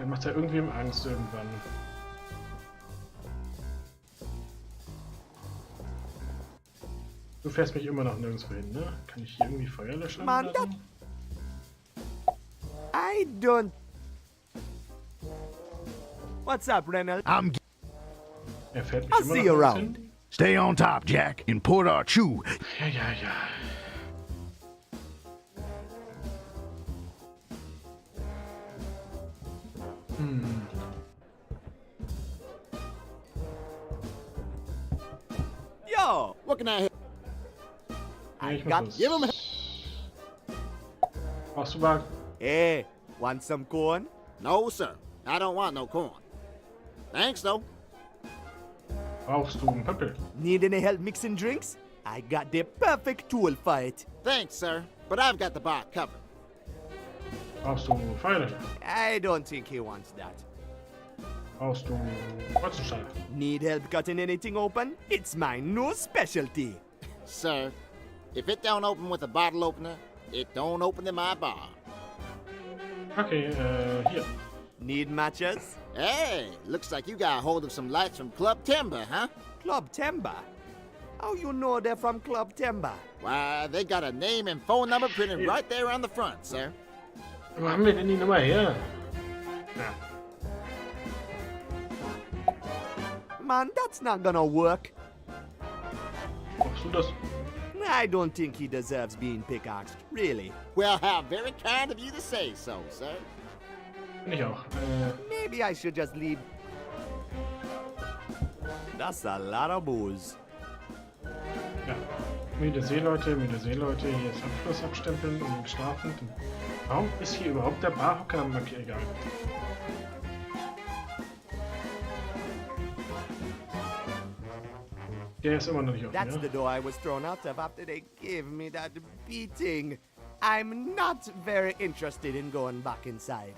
Dann macht er irgendwem Angst irgendwann. Du fährst mich immer noch nirgendwo hin, ne? Kann ich hier irgendwie Feuer löschen? Man, oder so? I don't... What's up, Reynolds? Er fährt mich I'll immer see noch you nirgends around. hin. Stay on top, Jack, and port our chew. Ja, ja, ja. Yo, What can I help? Ja, ich got- mach das. Give him. Machst du mal? hey, want some corn? No, sir. I don't want no corn. Thanks, though. Brauchst du einen Pöppel? Need any help mixing drinks? I got the perfect tool for it. Thanks, sir. But I've got the bar covered. Brauchst du Feuerlöscher? I don't think he wants that. Brauchst du Kreuzenstein? Need help cutting anything open? It's my new specialty. Sir, if it don't open with a bottle opener, it don't open in my bar. Okay, hier. Need matches? Hey, looks like you got a hold of some lights from Club Timber, huh? Club Timber? How you know they're from Club Timber? Why, they got a name and phone number printed right there on the front, sir. Wo haben wir denn die Nummer her? Ja. Man, that's not gonna work. Brauchst du das? I don't think he deserves being pickaxed, really. Well, how very kind of you to say so, sir. Bin ich auch. Maybe I should just leave. That's a lot of booze. Ja. Müde Seeleute, hier ist Abschluss abstempeln und schlafen. Warum ist hier überhaupt der Barhocker am egal? Der ist immer noch nicht offen, That's ja? the door I was thrown out of after they gave me that beating. I'm not very interested in going back inside.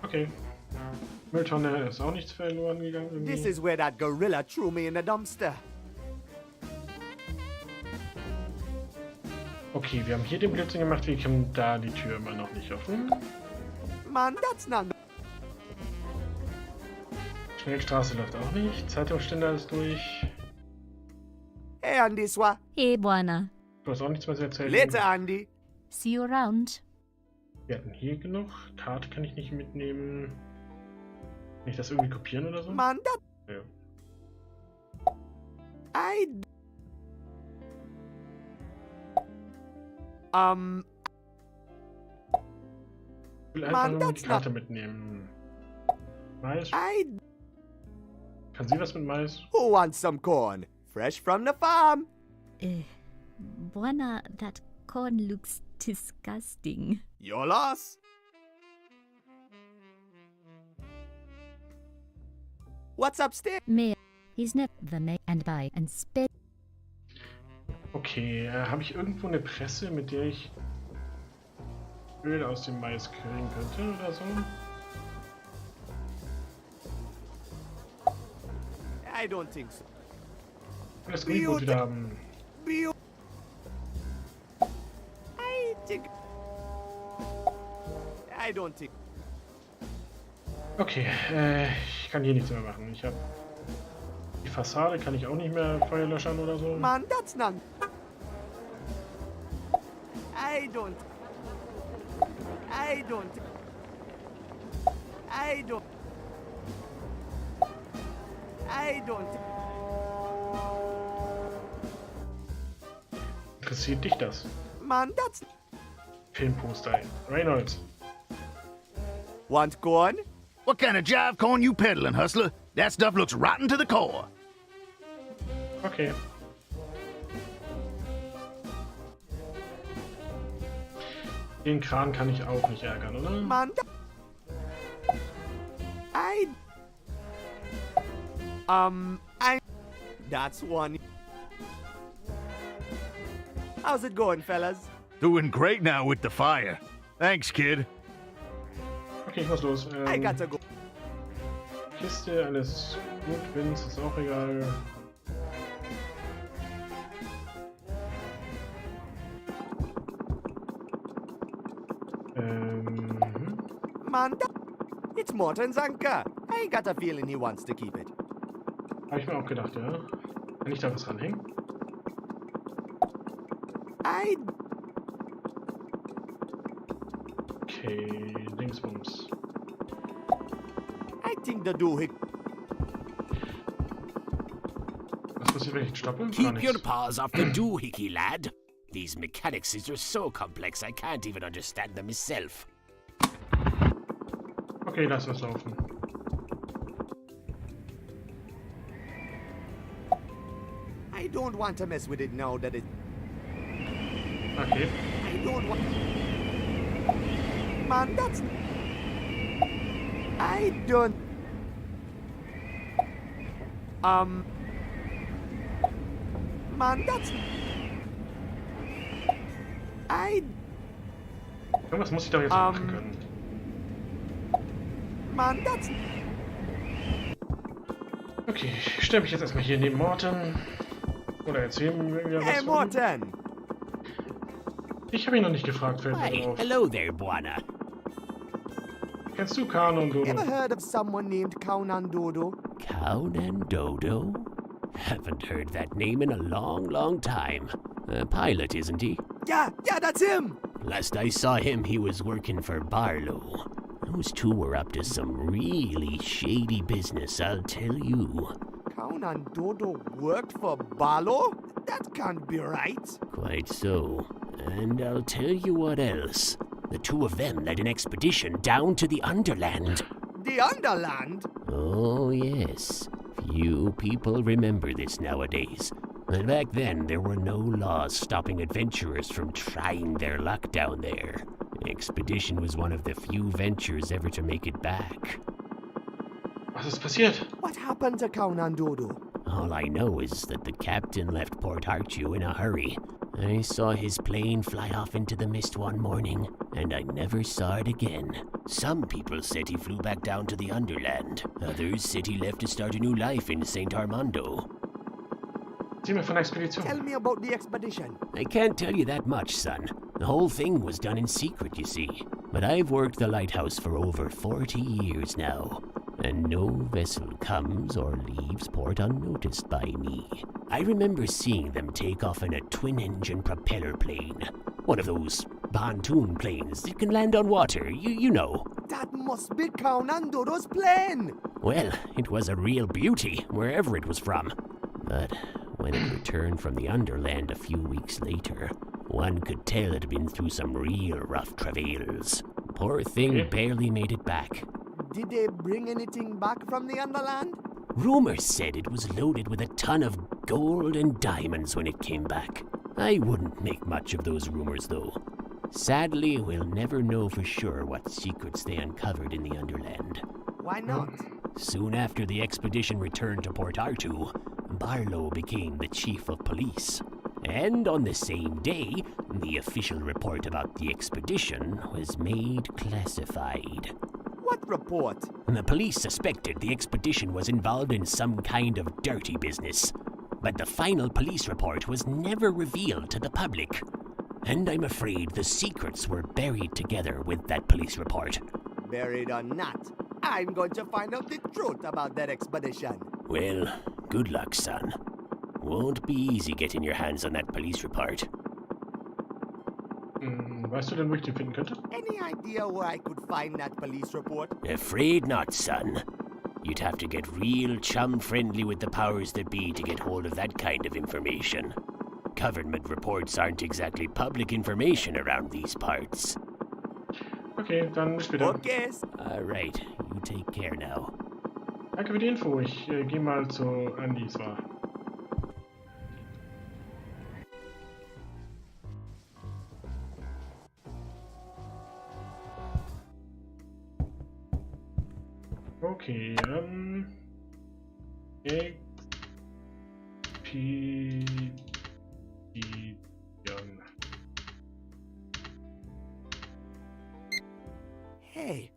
Okay. Mülltonne ist auch nichts verloren gegangen irgendwie. This is where that gorilla threw me in the dumpster. Okay, wir haben hier den Blödsinn gemacht, wir kriegen da die Tür immer noch nicht offen. Man, that's not... Schnellstraße läuft auch nicht, Zeitungsständer ist durch. Hey, Andy Swa. Hey, Bwana. Du hast auch nichts mehr zu erzählen. Later, Andy. See you around. Wir hatten hier genug. Karte kann ich nicht mitnehmen. Kann ich das irgendwie kopieren oder so? Man, that... Ja. I... Ich will einfach Mann, nur die that's Karte mitnehmen. Mais? I... Kann sie was mit Mais? Who wants some corn? Fresh from the farm. Bwana, that corn looks disgusting. Your loss. What's upstairs? Mayor, he's never the make and buy and spend. Okay, habe ich irgendwo eine Presse, mit der ich Öl aus dem Mais kriegen könnte oder so? I don't think so. Das Grünboot wieder haben. I think... I don't think... Okay, ich kann hier nichts mehr machen. Ich habe die Fassade, kann ich auch nicht mehr Feuer löschern oder so. Man, that's not... I don't... I don't... I don't... I don't... Interessiert dich das? Man, that's... Filmposter. Reynolds. Want corn? What kind of jive corn you peddling, hustler? That stuff looks rotten to the core. Okay. Den Kran kann ich auch nicht ärgern, oder? Man, I... That's one... How's it going, fellas? Doing great now with the fire. Thanks, kid. Okay, ich muss los. I gotta go. Kiste, alles gut. Vince ist auch egal. Man, It's Morton's anchor. I got a feeling he wants to keep it. Habe ich mir auch gedacht, ja. Kann ich da was ranhängen? Okay, Dingsbums. I think the doohickey. Was passiert, wenn ich ihn stoppe? Gar Keep your nichts. paws off the doohickey, lad. These mechanics are so complex I can't even understand them myself. Okay, lass was laufen. I don't want to mess with it now that it. Okay. I don't want. Man, that's. I don't. Man, that's. Irgendwas muss ich doch jetzt machen können. Man, that's. Okay, ich stelle mich jetzt erstmal hier neben Morton. Oder erzähl mir was. Hey, von ihm. Morton! Ich habe ihn noch nicht gefragt, fällt mir Why, drauf. hello there, Buana. Kennst du Kano und Dodo? Ever heard of someone named Kaunan Dodo? Conan Dodo? Haven't heard that name in a long, long time. A pilot, isn't he? Yeah, that's him! Last I saw him, he was working for Barlow. Those two were up to some really shady business, I'll tell you. Kaunan Dodo worked for Barlow? That can't be right. Quite so. And I'll tell you what else. The two of them led an expedition down to the Underland. The Underland? Oh, yes. Few people remember this nowadays. But back then, there were no laws stopping adventurers from trying their luck down there. The expedition was one of the few ventures ever to make it back. Was ist passiert? What happened to Kaunan Dodo? All I know is that the captain left Port Arthur in a hurry. I saw his plane fly off into the mist one morning, and I never saw it again. Some people said he flew back down to the Underland. Others said he left to start a new life in St. Armando. Erzähl mir von der Expedition. Tell me about the expedition. I can't tell you that much, son. The whole thing was done in secret, you see. But I've worked the lighthouse for over 40 years now, and no vessel comes or leaves port unnoticed by me. I remember seeing them take off in a twin-engine propeller plane. One of those pontoon planes that can land on water, you know. That must be Kaunan Dodo's plane! Well, it was a real beauty, wherever it was from. But when it returned from the Underland a few weeks later, one could tell it had been through some real rough travails. Poor thing barely made it back. Did they bring anything back from the Underland? Rumors said it was loaded with a ton of gold and diamonds when it came back. I wouldn't make much of those rumors, though. Sadly, we'll never know for sure what secrets they uncovered in the Underland. Why not? Soon after the expedition returned to Port Arthur, Barlow became the chief of police. And on the same day, the official report about the expedition was made classified. What report? The police suspected the expedition was involved in some kind of dirty business. But the final police report was never revealed to the public. And I'm afraid the secrets were buried together with that police report. Buried or not, I'm going to find out the truth about that expedition. Well, good luck, son. Won't be easy getting your hands on that police report. Weißt du denn, wo ich den finden könnte? Any idea where I could find that police report? Afraid not, son. You'd have to get real chum-friendly with the powers that be to get hold of that kind of information. Government reports aren't exactly public information around these parts. Okay, dann bis später. Okay. Alright, you take care now. Danke für die Info. Ich gehe mal zu Andy zwar. Okay, Hey,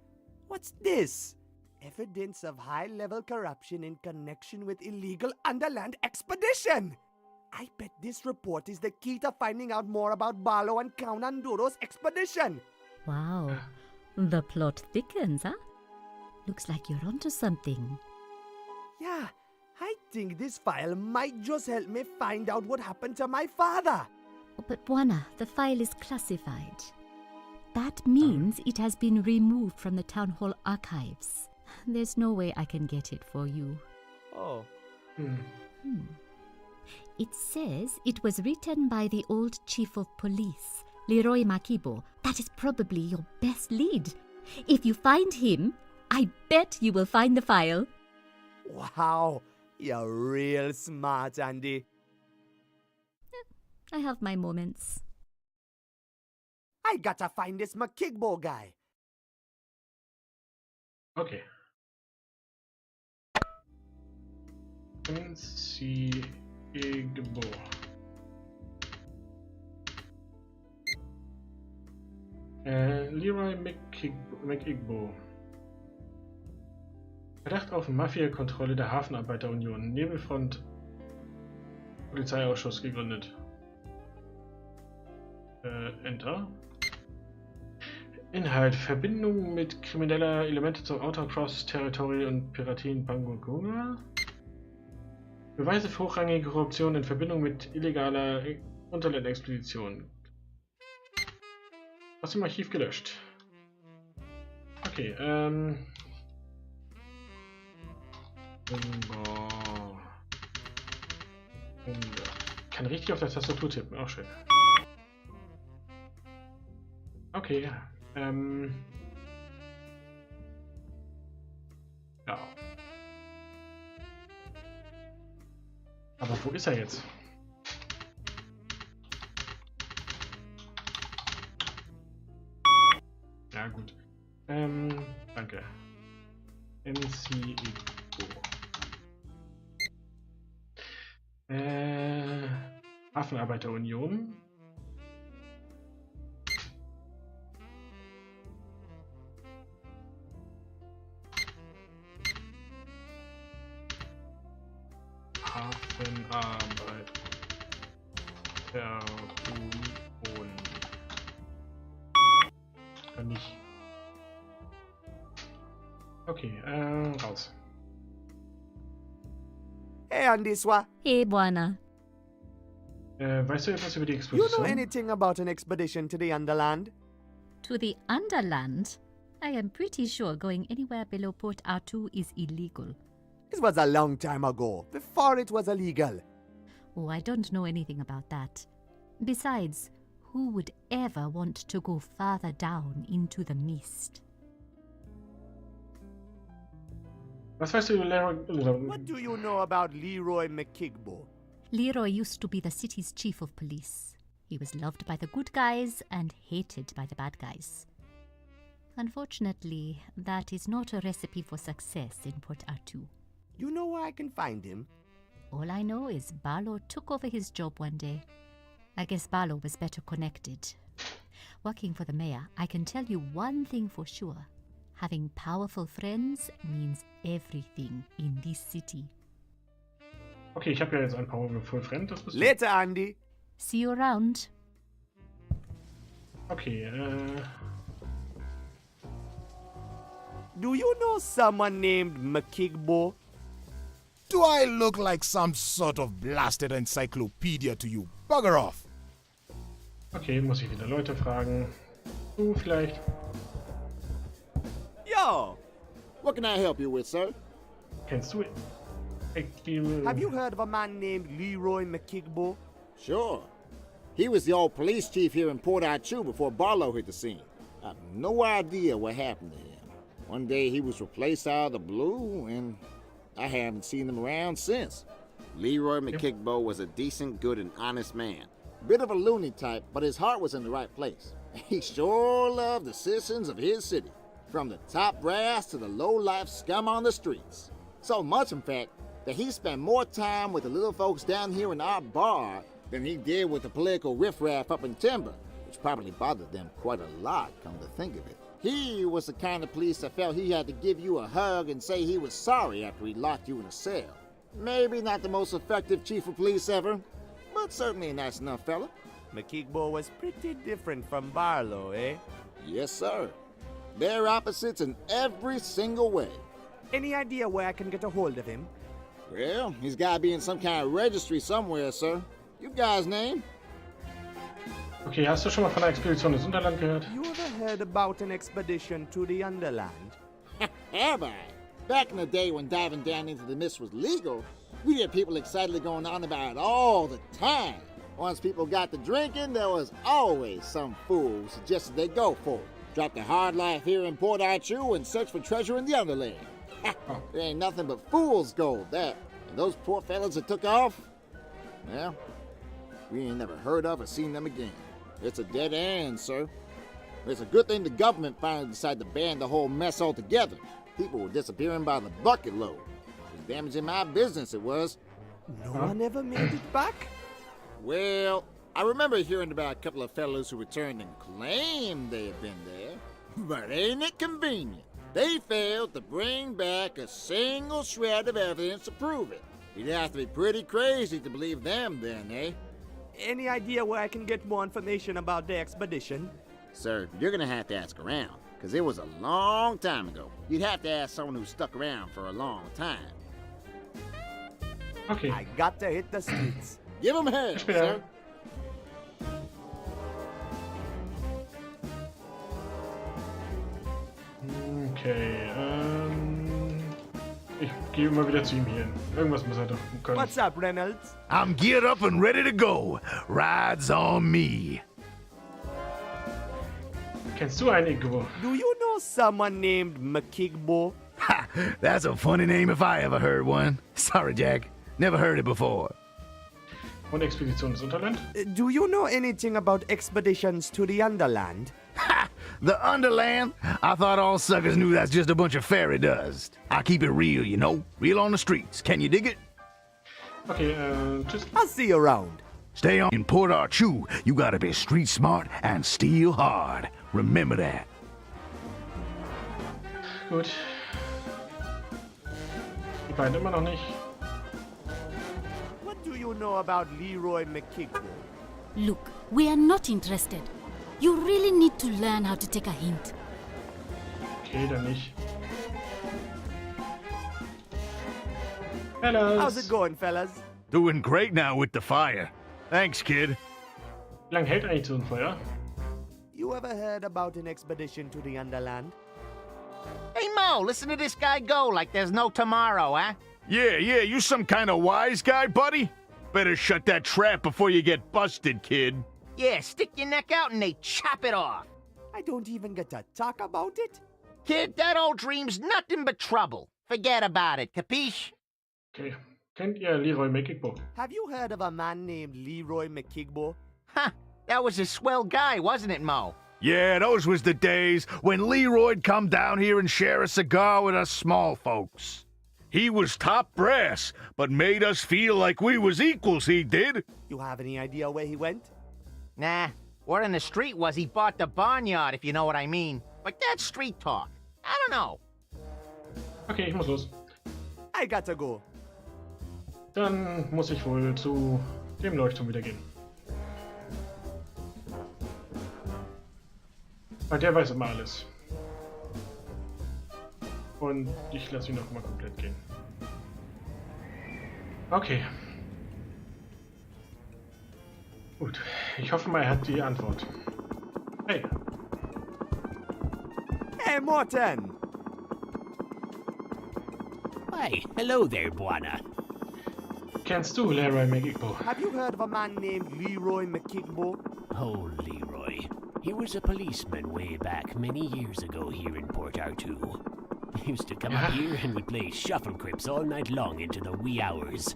what's this? Evidence of high-level corruption in connection with illegal underland expedition! I bet this report is the key to finding out more about Barlow and Kaunan Dodo's expedition! Wow. The plot thickens, huh? Looks like you're onto something. Yeah, I think this file might just help me find out what happened to my father. Oh, but Buana, the file is classified. That means it has been removed from the town hall archives. There's no way I can get it for you. Oh. It says it was written by the old chief of police, Leroy McIgbo. That is probably your best lead. If you find him, I bet you will find the file. Wow, you're real smart, Andy. I have my moments. I gotta find this McIgbo guy. Okay. SkyGoblin. Leroy McIgbo. Verdacht auf Mafia-Kontrolle der Hafenarbeiterunion. Nebelfront. Polizeiausschuss gegründet. Enter. Inhalt. Verbindung mit krimineller Elemente zum Autocross-Territory und Piraten Bangogunga. Beweise für hochrangige Korruption in Verbindung mit illegaler Unterlandexpedition. Aus dem Archiv gelöscht. Okay, kann richtig auf der Tastatur tippen, auch schön. Okay, ja. Aber wo ist er jetzt? Ja, gut. Danke. McIgbo. Hafenarbeiterunion. Hafenarbeiterunion. Kann nicht. Okay, raus. Hey, Andiswa. Hey, Buana. Weißt du etwas über die You know Expedition? anything about an expedition to the Underland? To the Underland? I am pretty sure going anywhere below Port Arthur is illegal. This was a long time ago, before it was illegal. Oh, I don't know anything about that. Besides, who would ever want to go farther down into the mist? Was weißt du über Leroy? What do you know about Leroy McIgbo? Leroy used to be the city's chief of police. He was loved by the good guys and hated by the bad guys. Unfortunately, that is not a recipe for success in Port Arthur. You know where I can find him? All I know is Barlow took over his job one day. I guess Barlow was better connected. Working for the mayor, I can tell you one thing for sure. Having powerful friends means everything in this city. Okay, ich habe ja jetzt ein Powerful Friend, das bist du. Later, Andy. See you around. Okay, Do you know someone named McIgbo? Do I look like some sort of blasted encyclopedia to you? Bugger off! okay, muss ich wieder Leute fragen. Du vielleicht? Yo! What can I help you with, sir? Kennst du Have you heard of a man named Leroy McIgbo? Sure. He was the old police chief here in Port Arthur before Barlow hit the scene. I have no idea what happened to him. One day he was replaced out of the blue, and I haven't seen him around since. Leroy McIgbo was a decent, good, and honest man. Bit of a loony type, but his heart was in the right place. He sure loved the citizens of his city, from the top brass to the low-life scum on the streets. So much, in fact, that he spent more time with the little folks down here in our bar than he did with the political riffraff up in Timber, which probably bothered them quite a lot, come to think of it. He was the kind of police that felt he had to give you a hug and say he was sorry after he locked you in a cell. Maybe not the most effective chief of police ever, but certainly a nice enough fella. McIgbo was pretty different from Barlow, eh? Yes, sir. They're opposites in every single way. Any idea where I can get a hold of him? Well, he's gotta be in some kind of registry somewhere, sir. You got his name? Okay, hast du schon mal von der Expedition ins Unterland gehört? You ever heard about an expedition to the Underland? Have I? Back in the day when diving down into the mist was legal, we had people excitedly going on about it all the time. Once people got to drinking, there was always some fool who suggested they go for it. Drop their hard life here in Port Arthur and search for treasure in the Underland. It ain't nothing but fool's gold, that. And those poor fellas that took off, well, we ain't never heard of or seen them again. It's a dead end, sir. It's a good thing the government finally decided to ban the whole mess altogether. People were disappearing by the bucket load. It was damaging my business, it was. No one ever made it back? Well, I remember hearing about a couple of fellows who returned and claimed they had been there. But ain't it convenient? They failed to bring back a single shred of evidence to prove it. You'd have to be pretty crazy to believe them then, eh? Any idea where I can get more information about the expedition? Sir, you're gonna have to ask around, because it was a long time ago. You'd have to ask someone who stuck around for a long time. Okay. I got to hit the streets. Give them hell, sir. Okay, ich gehe mal wieder zu ihm hier hin. Irgendwas muss er doch können. What's up, Reynolds? I'm geared up and ready to go. Rides on me. Kennst du einen Igbo? Do you know someone named McIgbo? Ha! That's a funny name if I ever heard one. Sorry, Jack. Never heard it before. Und Expedition ins Unterland? Do you know anything about expeditions to the Underland? Ha! The Underland? I thought all suckers knew that's just a bunch of fairy dust. I keep it real, you know? Real on the streets. Can you dig it? Okay, tschüss. I'll see you around. Stay on in Port Arthur. You gotta be street smart and steal hard. Remember that. Gut. Die beiden immer noch nicht. What do you know about Leroy McIgbo? Look, we are not interested. You really need to learn how to take a hint. Okay, dann nicht. Fellas. How's it going, fellas? Doing great now with the fire. Thanks, kid. Wie lange hält eigentlich so ein Feuer? You ever heard about an expedition to the Underland? Hey, Mo, listen to this guy go like there's no tomorrow, huh? Yeah, you some kind of wise guy, buddy? Better shut that trap before you get busted, kid. Yeah, stick your neck out and they chop it off. I don't even get to talk about it? Kid, that old dream's nothing but trouble. Forget about it, capiche? Okay. Kennt ihr Leroy McIgbo? Have you heard of a man named Leroy McIgbo? Huh, that was a swell guy, wasn't it, Mo? Yeah, those was the days when Leroy'd come down here and share a cigar with us small folks. He was top brass, but made us feel like we was equals, he did. You have any idea where he went? Nah, word on the street was he bought the barnyard, if you know what I mean. But that's street talk. I don't know. Okay, ich muss los. I gotta go. Dann muss ich wohl zu dem Leuchtturm wieder gehen. Weil der weiß immer alles. Und ich lasse ihn noch mal komplett gehen. Okay. Gut. Ich hoffe mal, er hat die Antwort. Hey. Hey, Morton! Why, hello there, Buana. Kennst du Leroy McIgbo? Have you heard of a man named Leroy McIgbo? Oh, Leroy. He was a policeman way back many years ago here in Port Arthur. He used to come up here and we'd play shuffle grips all night long into the wee hours.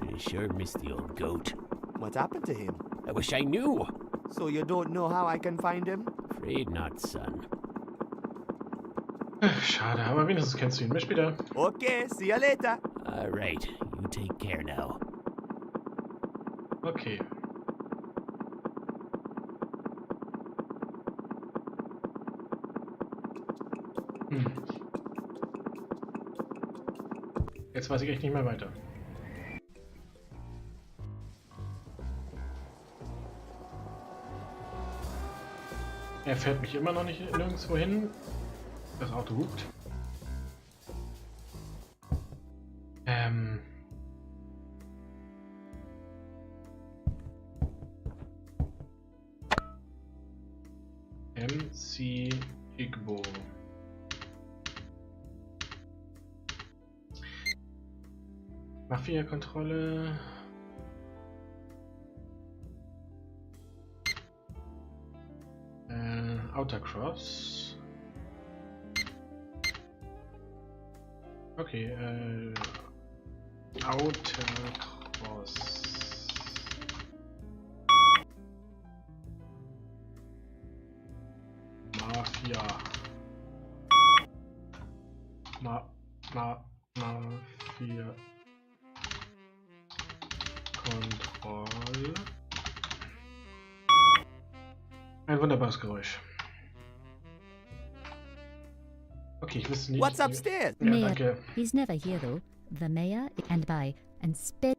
I sure miss the old goat. What happened to him? I wish I knew. So you don't know how I can find him? Afraid not, son. Schade, aber wenigstens kennst du ihn. Bis später. Okay, see you later. All right, you take care now. Okay. Jetzt weiß ich echt nicht mehr weiter. Er fährt mich immer noch nicht nirgendwo hin. Das Auto hupt. McIgbo. Mafia-Kontrolle. Autocross. Okay, Autocross. Mafia. Mafia. Kontrolle. Ein wunderbares Geräusch. Okay, ich wüsste nicht. What's upstairs? Ja, Mayor, danke. he's never here though. The mayor and by and sped.